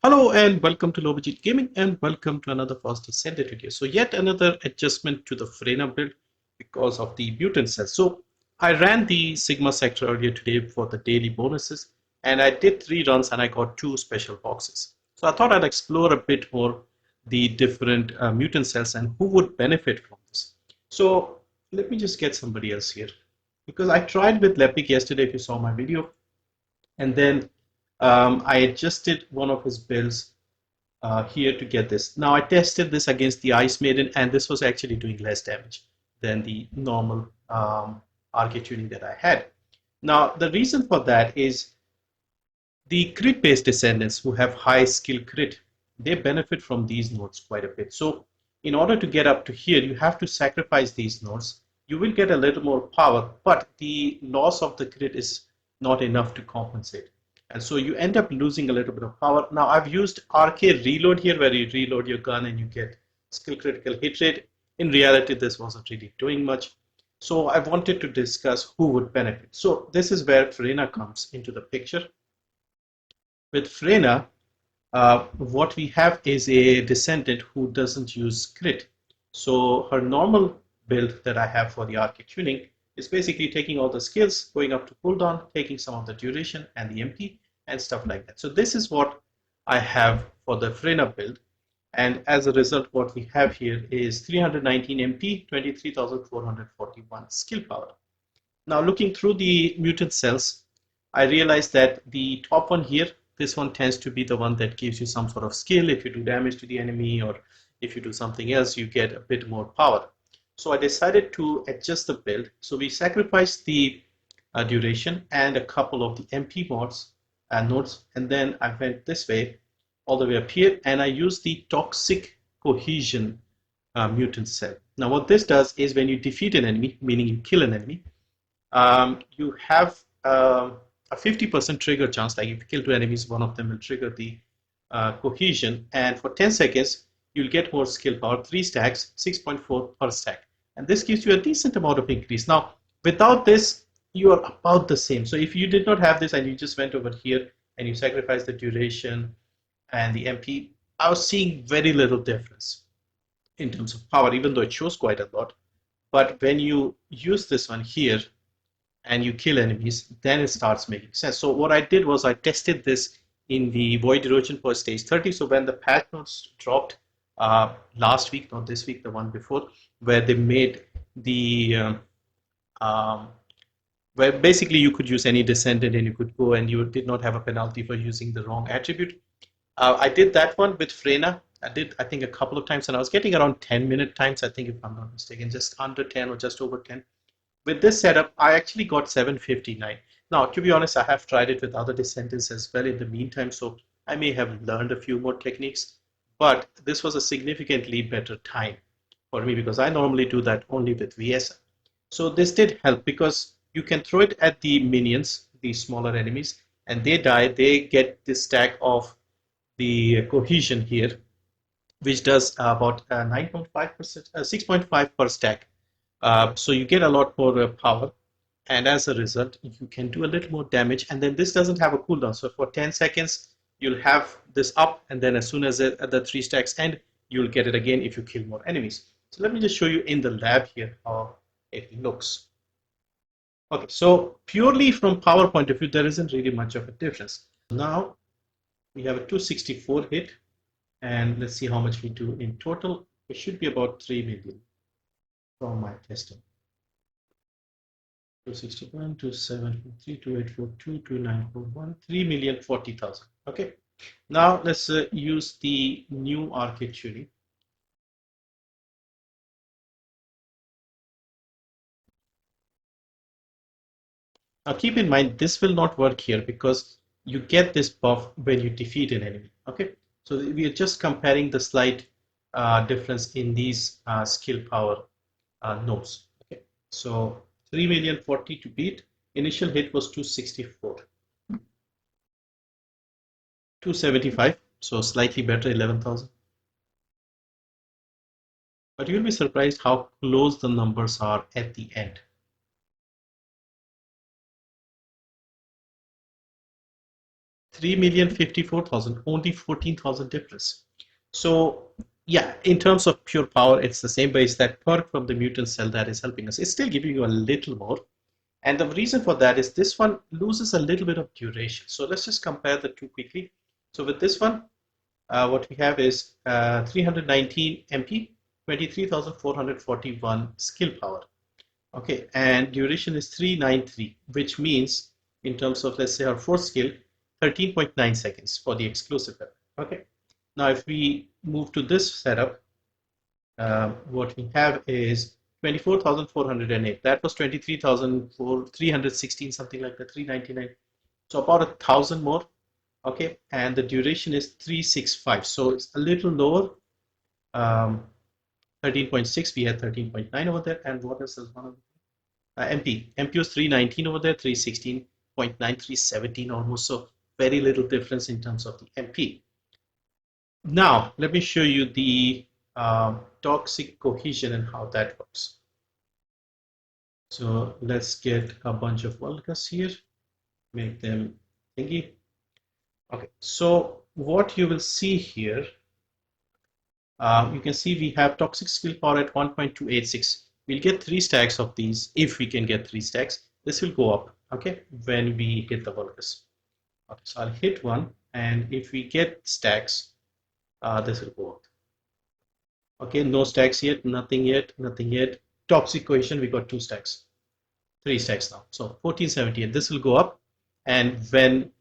Hello and welcome to Lobajit Gaming and welcome to another fast Descendant video. So yet another adjustment to the Freyna build because of the Mutant Cell. So I ran the Sigma sector earlier today for the daily bonuses and I did 3 runs and I got 2 special boxes. So I thought I'd explore a bit more the different Mutant Cells and who would benefit from this. So let me just get somebody else here because I tried with Lepic yesterday if you saw my video, and then I adjusted one of his builds here to get this. Now I tested this against the Ice Maiden and this was actually doing less damage than the normal arcade tuning that I had. Now the reason for that is the crit based descendants who have high skill crit, they benefit from these nodes quite a bit. So in order to get up to here, you have to sacrifice these nodes. You will get a little more power, but the loss of the crit is not enough to compensate. And so you end up losing a little bit of power. Now I've used RK reload here where you reload your gun and you get skill critical hit rate. In reality, this wasn't really doing much. So I wanted to discuss who would benefit. So this is where Freyna comes into the picture. With Freyna, what we have is a Descendant who doesn't use crit. So her normal build that I have for the arcade tuning is basically taking all the skills, going up to cooldown, taking some of the duration and the MP and stuff like that. So this is what I have for the Freyna build. And as a result, what we have here is 319 MP, 23,441 skill power. Now looking through the mutant cells, I realized that the top one here, this one tends to be the one that gives you some sort of skill. If you do damage to the enemy or if you do something else, you get a bit more power. So I decided to adjust the build. So we sacrificed the duration and a couple of the MP mods nodes, and then I went this way all the way up here and I used the toxic cohesion mutant cell. Now what this does is when you defeat an enemy, meaning you kill an enemy, you have a 50% trigger chance. Like if you kill 2 enemies, one of them will trigger the cohesion, and for 10 seconds you'll get more skill power, 3 stacks, 6.4 per stack, and this gives you a decent amount of increase. Now without this you are about the same. So if you did not have this and you just went over here and you sacrifice the duration and the MP, I was seeing very little difference in terms of power, even though it shows quite a lot. But when you use this one here and you kill enemies, then it starts making sense. So what I did was I tested this in the Void Erosion per stage 30. So when the patch notes dropped last week, not this week, the one before, where they made the where basically you could use any Descendant and you could go and you did not have a penalty for using the wrong attribute. I did that one with Freyna. I did, I think, a couple of times, and I was getting around 10-minute times, I think, if I'm not mistaken, just under 10 or just over 10. With this setup, I actually got 759. Now, to be honest, I have tried it with other Descendants as well in the meantime, so I may have learned a few more techniques, but this was a significantly better time for me because I normally do that only with VS. So this did help because you can throw it at the minions, the smaller enemies, and they die. They get this stack of the cohesion here, which does about 9.5%, 6.5 per stack. So you get a lot more power, and as a result, you can do a little more damage. And then this doesn't have a cooldown. So for 10 seconds, you'll have this up, and then as soon as the 3 stacks end, you'll get it again if you kill more enemies. So let me just show you in the lab here how it looks. Okay, so purely from power point of view, there isn't really much of a difference. Now we have a 264 hit, and let's see how much we do in total. It should be about 3 million from my testing. 261, 2743, 2842, 2941, 3,040,000. Okay, now let's use the new arcade tuning. Now keep in mind, this will not work here because you get this buff when you defeat an enemy. Okay, so we are just comparing the slight difference in these skill power nodes. Okay, so 3,040,000 to beat. Initial hit was 264. 275, so slightly better, 11,000. But you'll be surprised how close the numbers are at the end. 3,054,000, only 14,000 difference. So yeah, in terms of pure power, it's the same, but it's that perk from the mutant cell that is helping us. It's still giving you a little more. And the reason for that is this one loses a little bit of duration. So let's just compare the two quickly. So with this one, what we have is 319 MP, 23,441 skill power. Okay, and duration is 393, which means in terms of, let's say, our fourth skill, 13.9 seconds for the exclusive weapon. Okay, now if we move to this setup, what we have is 24,408. That was 23,316, something like that, 399. So about 1,000 more. Okay, and the duration is 365. So it's a little lower. 13.6, we had 13.9 over there. And what else is one of MP? MP was 319 over there, 316.9, 317 almost. So very little difference in terms of the MP. Now, let me show you the toxic cohesion and how that works. So let's get a bunch of Vulgus here, make them thingy. Okay, so what you will see here, you can see we have toxic skill power at 1.286. We'll get 3 stacks of these if we can get 3 stacks. This will go up, okay, when we hit the Vulgus. Okay, so I'll hit one, and if we get stacks, this will go up. Okay, no stacks yet, nothing yet, nothing yet. Toxic cohesion, we got 2 stacks, 3 stacks now. So 1478, this will go up, and when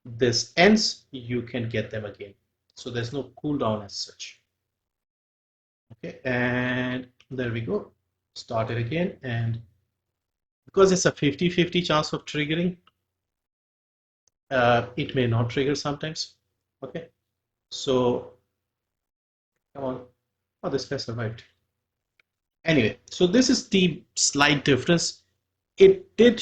this ends, you can get them again. So there's no cooldown as such. Okay, and there we go. Start it again, and because it's a 50-50 chance of triggering, it may not trigger sometimes. Okay, so come on. Oh, this guy survived. Anyway, so this is the slight difference. It did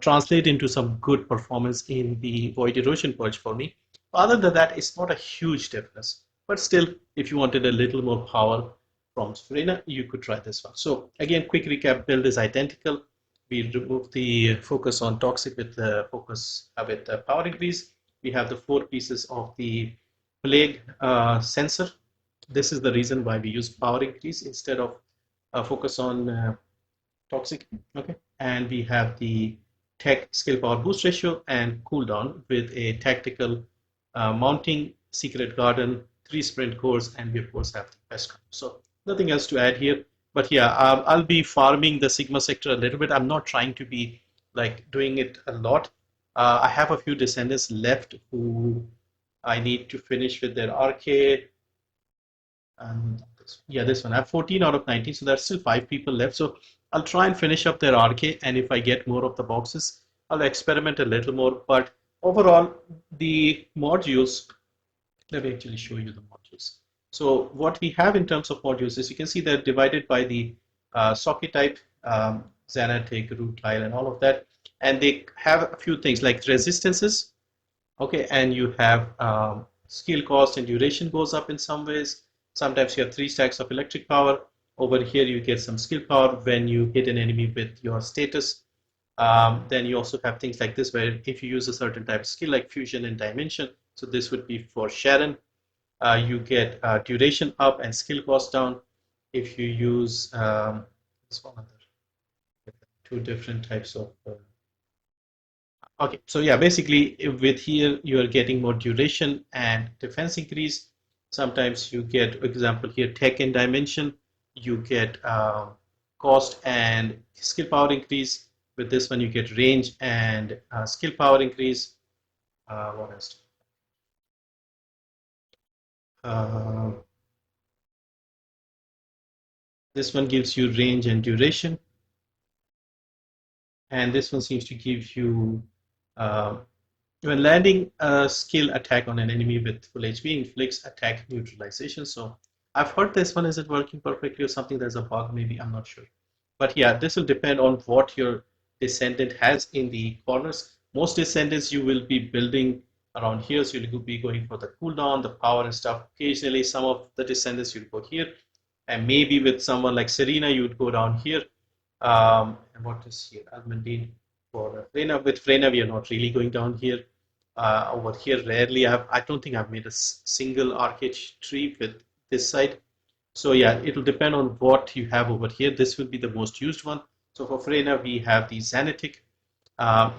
translate into some good performance in the Void Erosion Purge for me. Other than that, it's not a huge difference. But still, if you wanted a little more power from Freyna, you could try this one. So again, quick recap, build is identical. We remove the focus on toxic with the focus with the power increase. We have the 4 pieces of the plague sensor. This is the reason why we use power increase instead of focus on toxic. Okay, and we have the tech skill power boost ratio and cooldown with a tactical mounting, secret garden, 3 sprint cores, and we of course have the best. So nothing else to add here. But yeah, I'll be farming the Sigma sector a little bit. I'm not trying to be like doing it a lot. I have a few descendants left who I need to finish with their RK. Yeah, this one. I have 14 out of 19, so there's still 5 people left. So I'll try and finish up their RK, and if I get more of the boxes, I'll experiment a little more. But overall, the modules, let me actually show you the modules. So what we have in terms of modules is you can see they're divided by the socket type, Xanatic, root tile, and all of that. And they have a few things like resistances. Okay, and you have skill cost and duration goes up in some ways. Sometimes you have 3 stacks of electric power. Over here, you get some skill power when you hit an enemy with your status. Then you also have things like this, where if you use a certain type of skill like fusion and dimension, so this would be for Sharon, you get duration up and skill cost down. If you use this one other, 2 different types of okay, so yeah, basically with here you are getting more duration and defense increase. Sometimes you get, for example, here tech and dimension, you get cost and skill power increase. With this one, you get range and skill power increase. What else? This one gives you range and duration. And this one seems to give you when landing a skill attack on an enemy with full HP, inflicts attack neutralization. So I've heard this one isn't working perfectly or something. There's a bug, maybe, I'm not sure. But yeah, this will depend on what your descendant has in the corners. Most descendants you will be building around here, so you'll be going for the cooldown, the power and stuff. Occasionally, some of the descendants you'll go here, and maybe with someone like Serena, you would go down here. And what is here? Almandine for Freyna. With Freyna, we are not really going down here. Over here, rarely I don't think I've made a single arcade tree with this side. So yeah, it'll depend on what you have over here. This will be the most used one. So for Freyna, we have the Xanatic.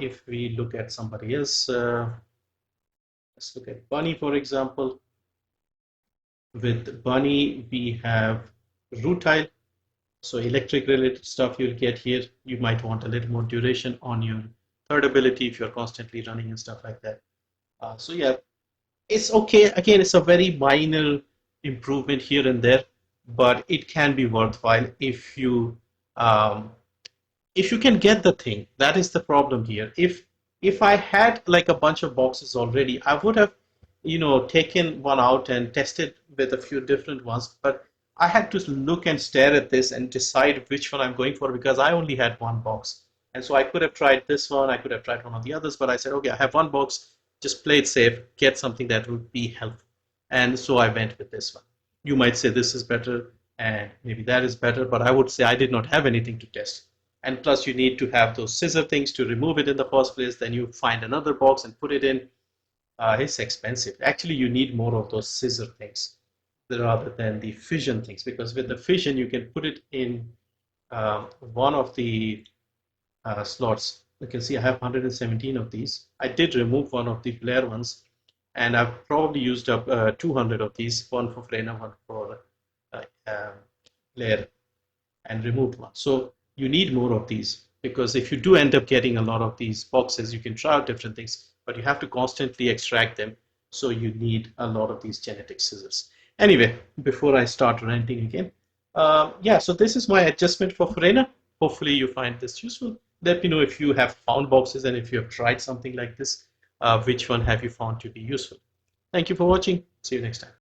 If we look at somebody else, let's look at Bunny, for example. With Bunny, we have Rutile. So electric related stuff you'll get here. You might want a little more duration on your third ability if you're constantly running and stuff like that. So yeah, it's okay. Again, it's a very minor improvement here and there, but it can be worthwhile um, if you can get the thing. That is the problem here. If I had like a bunch of boxes already, I would have taken one out and tested with a few different ones, but I had to look and stare at this and decide which one I'm going for because I only had one box. And so I could have tried this one, I could have tried one of the others, but I said, okay, I have one box, just play it safe, get something that would be helpful. And so I went with this one. You might say this is better and maybe that is better, but I would say I did not have anything to test. And plus you need to have those scissor things to remove it in the first place. Then you find another box and put it in. It's expensive. Actually, you need more of those scissor things rather than the fission things, because with the fission you can put it in one of the slots. You can see I have 117 of these. I did remove one of the Blair ones, and I've probably used up 200 of these, one for Freyna, one for Blair, and removed one. So you need more of these, because if you do end up getting a lot of these boxes, you can try out different things, but you have to constantly extract them. So you need a lot of these genetic scissors. Anyway, before I start ranting again, yeah, so this is my adjustment for Freyna. Hopefully you find this useful. Let me know if you have found boxes and if you have tried something like this. Which one have you found to be useful? Thank you for watching. See you next time.